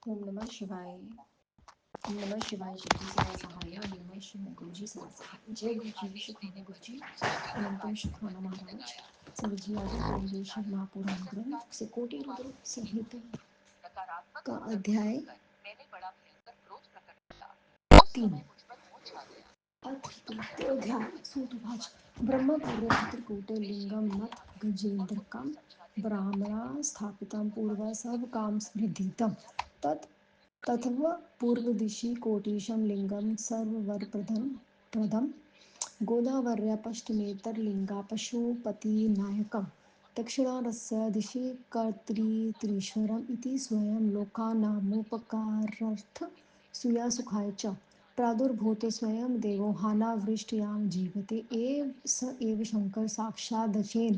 ओम नमः शिवाय। ओम नमः शिवाय शक्ति सदा सहाय। ओम नमः शिवाय गुरुजी सदा सहाय। जय गुरुजी, शुक्राना गुरुजी, अनंतम शुक्राना महाराज। सभी आदि परमेश महापुराण ग्रंथ से कोटि रुद्र संहित का अध्याय 3 अथ तृतीयोध्याय। सूतभाष ब्रह्म पूर्व चित्रकूटे लिंगम मत गजेन्द्रकम ब्राह्मणा स्थापितं पूर्व सब काम स्मृतितम तत् तथैव पूर्वदिशि कोटीशं लिंगं सर्ववरप्रदं गोदावर्यापष्टमेतरलिङ्गा पशुपतिनायकं दक्षिणारस्य दिशि कर्तृत्रीश्वरम् इति स्वयं लोकानामुपकारार्थ सूयासुखाय च प्रादुर्भूतो स्वयं देवो हानावृष्ट्यां जीवते स एव शङ्कर साक्षादचेन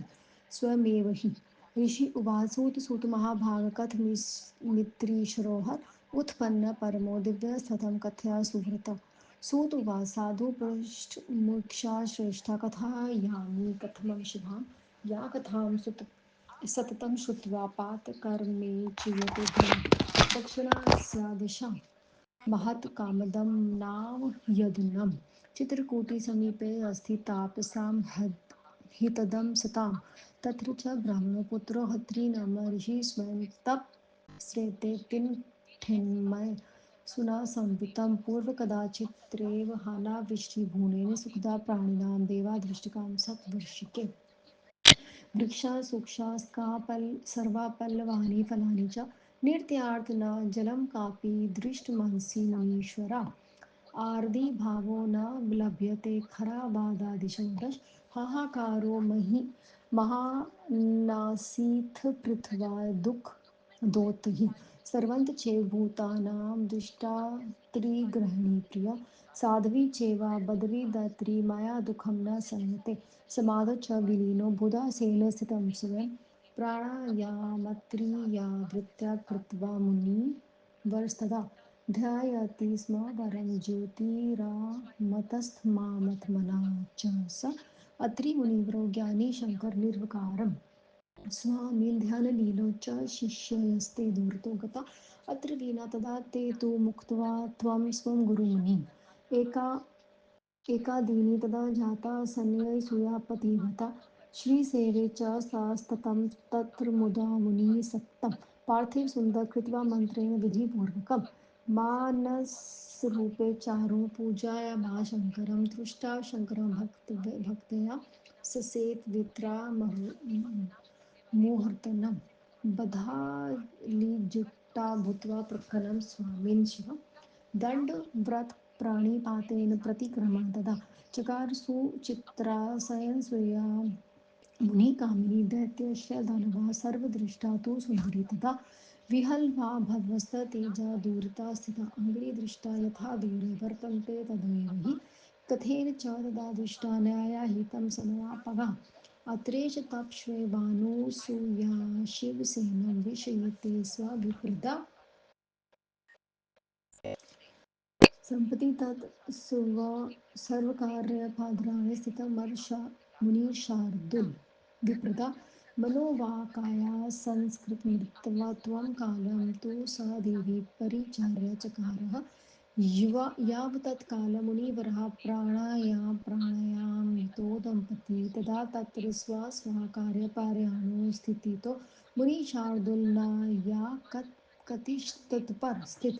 स्वयमेव हि ऋषि उवाच सूत महाभाग कथमित्रीश्वरोः उत्पन्न परमो दिव्यस्ततं कथया सुव्रत सूत उवाच साधु पृष्ठमुक्षा श्रेष्ठा कथायामि कथमं शिवां या कथां सततं श्रुत्वा पातकर्मे चीयते भ्रमः दक्षिणस्यादिशां महत् कामदं नाम यदुनं चित्रकूटसमीपे अस्ति तापसां हितदं सतां तत्र च ब्राह्मणपुत्रो हत्रि नाम ऋषिः स्वयं तपस्रेते तिष्ठन्मय सुना संवितं पूर्व कदाचित्रेव हानावृष्टिभूनेन सुखदा प्राणिनां देवादृष्टिकां सत्वर्षिके वृक्षा सर्वा पल्लवानि फलानि च निर्त्यार्थ न जलं कापि दृष्टमंसि मुनीश्वरा आर्दिभावो न लभ्यते खराबादादिशो दश हाहाकारो महानासीथ पृथ्वा दुःख दोतहि सर्वन्त चैव भूतानां दृष्टात्रिगृहिणी प्रिया साध्वी चैवा बदवी दात्री माया दुःखं न संयते समाधौ च विलीनो बुधासेन स्थितं स्वयं प्राणायामत्रियावृत्त्या कृत्वा मुनिवरस्तदा ध्यायति स्म वरं ज्योतिरामतस्थमात्मना च स अत्रिमुनिवरो ज्ञानी शङ्करनिर्विकारम् स्वामिन् ध्यानलीनो च शिष्यस्ते दूरतो गता अत्र लीना तदा ते तु मुक्त्वा त्वं स्वं गुरुमुनिम् एका एकादीनि तदा जाता सन्न्यसूयापतिव्रता श्रीसेवे च सास्ततं तत्र मुदा मुनिः सक्तं पार्थिव सुन्दर कृत्वा मन्त्रेण विधिपूर्वकं मानसरूपे चारु पूजयामाशङ्करं तुष्टा शङ्करं भक्तया ससेत वित्रा मुहूर्तनं बधालिजुट्टा भूत्वा प्रखनं स्वामिन् शिवं दण्डव्रतप्राणिपातेन प्रतिक्रमण तदा चकार सुचित्रा स्वयंस्वया मुनिकामिनी दैत्यस्य दानवा सर्वदृष्टा तु सुन्दरी तदा विहल्वा भवस्ततेजा दूरता स्थिता अङ्घ्रिदृष्टा यथा दूरे वर्तन्ते तदैव हि कथेन च तदा दृष्टा न्यायाहितं समवापगा अत्रेष तप्स्वेवानुसूया शिवसेनं विषयिते स्वभिप्रदा सम्प्रति तत् सर्वकार्यपाद्राणि स्थितमर्षा मुनिशार्दूल विप्रदा मनोवाकाया संस्कृतमृत्वा त्वं कालं तु स देवी परिचर्य चकारः यावत्तत्कालमुनिवरः प्राणायामयुतो दम्पती तदा तत्र स्वस्वकार्यपार्याणुस्थितितो मुनिशार्दूलनाया कतिस्तत्पर स्थित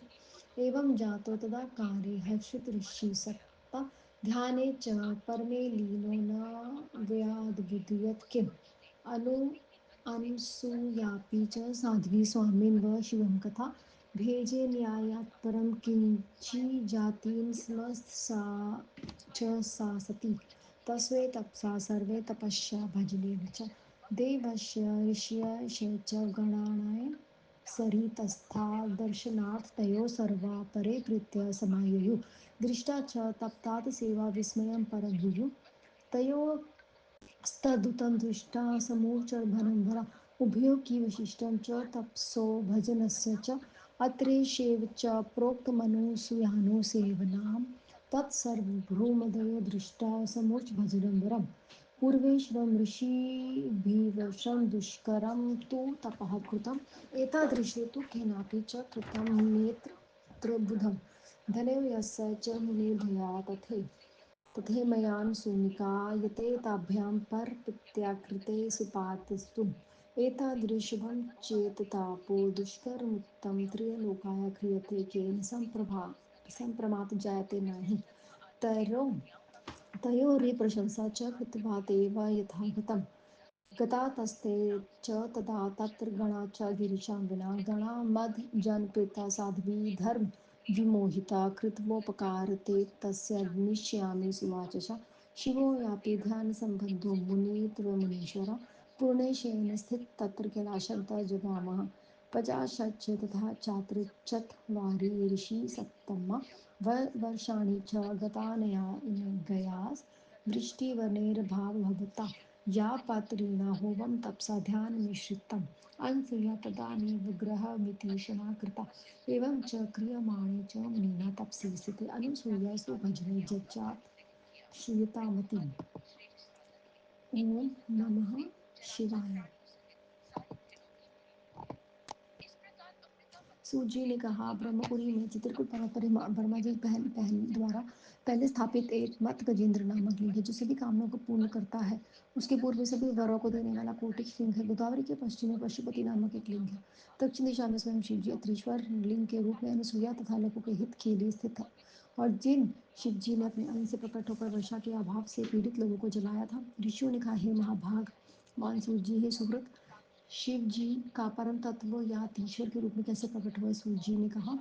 एवं जातो तदा काले हर्षितऋषिसत्ता ध्याने च परमे लीनो न व्याद्बुध्यत किम् अनु अनसूयापि च साध्वी स्वामिन् व शिवं कथा भेजे न्यायात् परं किञ्चिजातीन् स्म सा च सा सती तस्मै तपसा सर्वे तपस्या भजनेन च देवस्य ऋष्यस्य च गणानां सरितस्था दर्शनार्थतयो सर्वा परे प्रीत्या समायुयुः दृष्टा च तप्तात् सेवा विस्मयं परं युयुः तयोस्तदुतं दृष्टा समूर्च्छर्भनम्बरा उभयो किवशिष्टं च तपसो भजनस्य च अत्रेषेव च प्रोक्तमनुसूयानुसेवनां तत्सर्वभ्रूमदयो दृष्टा समूर्च्छभजनम्बरम् पूर्वेश्वरं ऋषिभिर्वर्षं दुष्करं तु तपः कृतम् एतादृशे तु केनापि च कृतं नेत्रबुधं धनेव यस्य च मुनिर्भया तथेमयान् सुनिकायते ताभ्यां परपित्याकृते सुपातस्तुम् एतादृशुभं चेत् तापो दुष्करमुत्तं त्रियलोकाय क्रियते केन सम्प्रमात जायते नहि तरो तयोरि प्रशंसा च कृत्वा तेव यथागतम् गता तस्ते च तदा तत्र गणा च गिरिशां विना गणा मदजनप्रीता साध्वी धर्म विमोहिता कृत्वोपकार ते तस्य निश्यामि सुवाचसा शिवो यापि ध्यानसम्बद्धो मुनिर्मुनीश्वर पूर्णेशेन स्थित तत्र कैलाशन्त जगामः पचाशच्च तथा चात्रिचत्वारि ऋषिसत्तमा वर्षाणि च गतानया गयास् वृष्टिवर्णैर्भावभवता या पात्रेण होमं तपसा ध्यानमिश्रितम् अनसूया तदानीव ग्रहमितीशना कृता एवं च क्रियमाणे च मुनिना तपसि स्थिते अनुसूया सुभजने जज्जात श्रूयतामति ओम नमः शिवाय। सूत जी ने कहा ब्रह्मपुरी में चित्रकूट पर्वत पर ब्रह्मा जी पहल पहल द्वारा पहले स्थापित एक मत गजेंद्र नामक लिंग है जो सभी कामनाओं को पूर्ण करता है। उसके पूर्व में सभी वरों को देने वाला कोटिक लिंग है। गोदावरी के पश्चिम में पशुपति नामक एक लिंग है। दक्षिण दिशा में स्वयं शिव जी अत्रीश्वर लिंग के रूप में अनुसुईया तथा लोगों के हित के लिए स्थित है। और जिन शिव जी ने अपने अंग से प्रकट होकर वर्षा के अभाव से पीड़ित लोगों को जलाया था, ऋषियों ने कहा हे महाभाग मानसूर जी, हे सुव्रत शिव जी का परम तत्व या ईश्वर के रूप में कैसे प्रकट हुआ। सूत जी ने कहा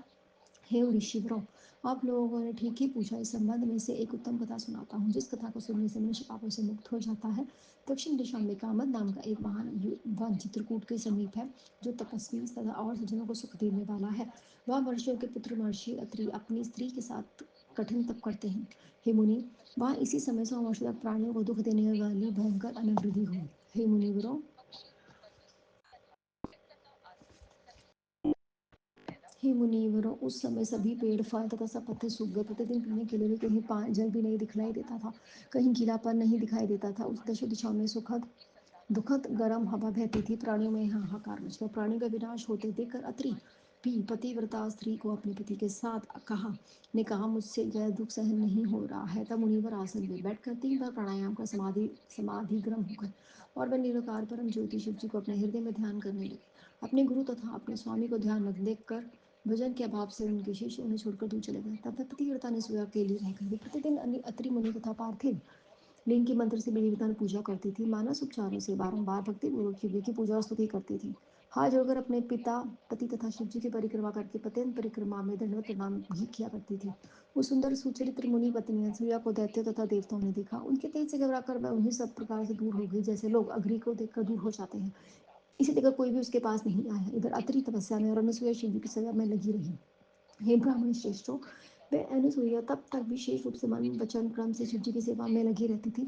हे ऋषिवरों, आप लोगों ने ठीक ही पूछा। इस संबंध में से एक उत्तम कथा सुनाता हूँ जिस कथा को सुनने से मनुष्य पापों से मुक्त हो जाता है। दक्षिण दिशा में कामद नाम का एक महान वन चित्रकूट के समीप है जो तपस्वी तथा और सज्जनों को सुख देने वाला है। वह महर्षियों के पुत्र महर्षि अत्रि अपनी स्त्री के साथ कठिन तप करते हैं। हे मुनि, वहाँ इसी समय 100 वर्ष तक प्राणियों को दुख देने वाली भयंकर अनवृद्धि हुई। हे मुनिवरों, हे मुनिवरों, उस समय सभी पेड़ फल तथा सब पत्ते सूख गए। प्रतिदिन पीने के लिए भी कहीं जल भी नहीं दिखलाई देता था, कहीं गीलापन नहीं दिखाई देता था। उस दशो दिशाओं में सुखद दुखद गर्म हवा बहती थी। प्राणियों में हाहाकार मच गया। प्राणियों का विनाश होते देखकर अत्रि भी पतिव्रता स्त्री को अपने पति के साथ कहा मुझसे यह दुख सहन नहीं हो रहा है। तब मुनिवर आसन में बैठकर 3 बार प्राणायाम कर समाधिग्रम हो गए और वे निराकार परम ज्योति शिव जी को अपने हृदय में ध्यान करने लगे। अपने गुरु तथा अपने स्वामी को ध्यान रख देखकर भजन के अभाव से उनके शिष्य उन्हें छोड़कर दूर चले गए। तब तक पतिव्रता ने सोया के लिए रहकर भी प्रतिदिन अत्रि मुनि तथा पार्थिव लिंग की मंत्र से विधि विधान पूजा करती थी। मानस उपचारों से बारंबार भक्ति पूर्वक शिव की पूजा और स्तुति करती थी। हाथ जोड़कर अपने पिता पति तथा शिव जी की परिक्रमा करके पत्यंत परिक्रमा में दंडवत प्रणाम भी किया करती थी। उस सुंदर सुचरित्र मुनि पत्नी अनसुईया को दैत्य तथा देवताओं ने देखा। उनके तेज से घबराकर वह उन्हें सब प्रकार से दूर हो गई, जैसे लोग अग्नि को देखकर दूर हो जाते हैं। इसी जगह कोई भी उसके पास नहीं आया। इधर अतरी तपस्या में और अनुसुईया शिव जी की सेवा में लगी रही। हे ब्राह्मण श्रेष्ठों, वे अनुसुईया तब तक विशेष रूप से मन वचन क्रम से शिव जी की सेवा में लगी रहती थी।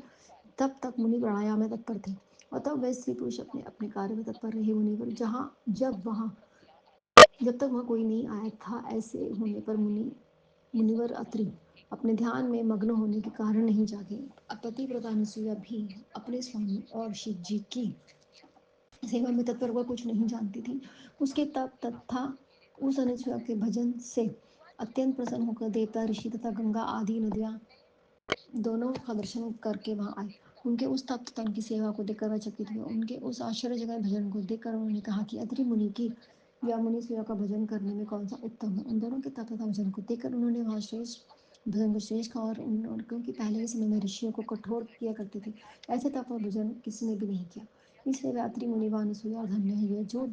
तब तक मुनि प्राणायाम में तत्पर थे और तब वह स्त्री पुरुष अपने अपने कार्य में तत्पर रहे। मुनिवर जब तक वहाँ कोई नहीं आया था। ऐसे होने पर मुनिवर अत्रि अपने ध्यान में मग्न होने के कारण नहीं जागे। पतिव्रता अनुसुईया भी अपने स्वामी और शिव जी की सेवा में तत्पर वह कुछ नहीं जानती थी। उसके तप तथा उस अनुसुईया के भजन से अत्यंत प्रसन्न होकर देवता ऋषि तथा गंगा आदि नदियां दोनों का दर्शन करके वहां आए। उनके उस तप तथा उनकी सेवा को देखकर वह चकित हुए। उनके उस आश्चर्यजनक भजन को देखकर उन्होंने कहा कि अत्रि मुनि की या मुनि सेवा का भजन करने में कौन सा उत्तम है। उन दोनों के तप तथा भजन को देखकर उन्होंने वहाँ श्रेष्ठ भजन को श्रेष्ठ कहा। और क्योंकि पहले के समय में ऋषियों को कठोर किया करते थे, ऐसे तप और भजन किसी ने भी नहीं किया। इसलिए वे अत्रि मुनि व अनुसुईया और धन्य है। ये जो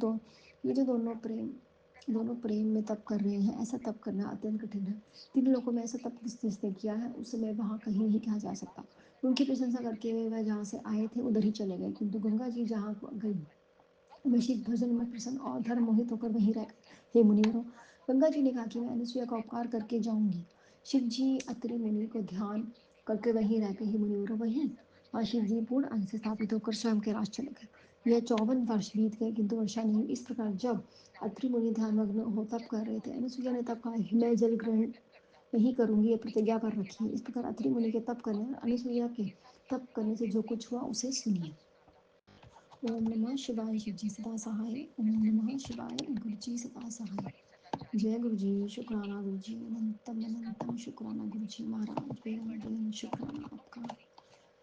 दोनों प्रेम में तप कर रहे हैं, ऐसा तप करना अत्यंत कठिन है। 3 लोगों में ऐसा तप जिसने किया है उस समय वहाँ कहीं नहीं कहा जा सकता। उनकी प्रशंसा करके वह जहाँ से आए थे उधर ही चले गए, किंतु गंगा जी जहाँ गई वे शिव भजन में प्रसन्न और धर्म मोहित होकर वहीं रह गए। हे मुनिवरों, गंगा जी ने कहा कि मैं अनुसुईया का उपकार करके जाऊंगी। शिव जी अत्रि मुनि को ध्यान करके वहीं रह गए। हे मुनिवरों, वहीं और शिव जी पूर्ण अंग से स्थापित होकर स्वयं के राज चले गए। यह 54 वर्ष बीत गए किंतु वर्षा नहीं हुई। इस प्रकार जब अत्रि मुनि ध्यानमग्न हो तप कर रहे थे, अनुसुईया ने तब कहा मैं जल ग्रहण नहीं करूंगी, ये प्रतिज्ञा कर रखी है। इस प्रकार अत्रि मुनि के तप करने और अनुसुईया के तप करने से जो कुछ हुआ उसे सुनिए। ओम नमः शिवाय, शिवजी सदा सहाय। ओम नमः शिवाय, गुरुजी सदा सहाय। जय गुरुजी, शुक्राना गुरुजी, अनंतम अनंतम शुक्राना गुरुजी महाराज, बेहद बेहद शुक्राना आपका।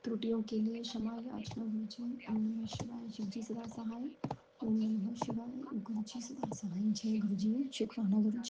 त्रुटियों के लिए क्षमा याचना गुरुजी। ओम नमः शिवाय, शिवजी सदा सहाय। ओम नमः शिवाय, गुरुजी सदा सहाय। जय गुरुजी, शुक्राना गुरुजी।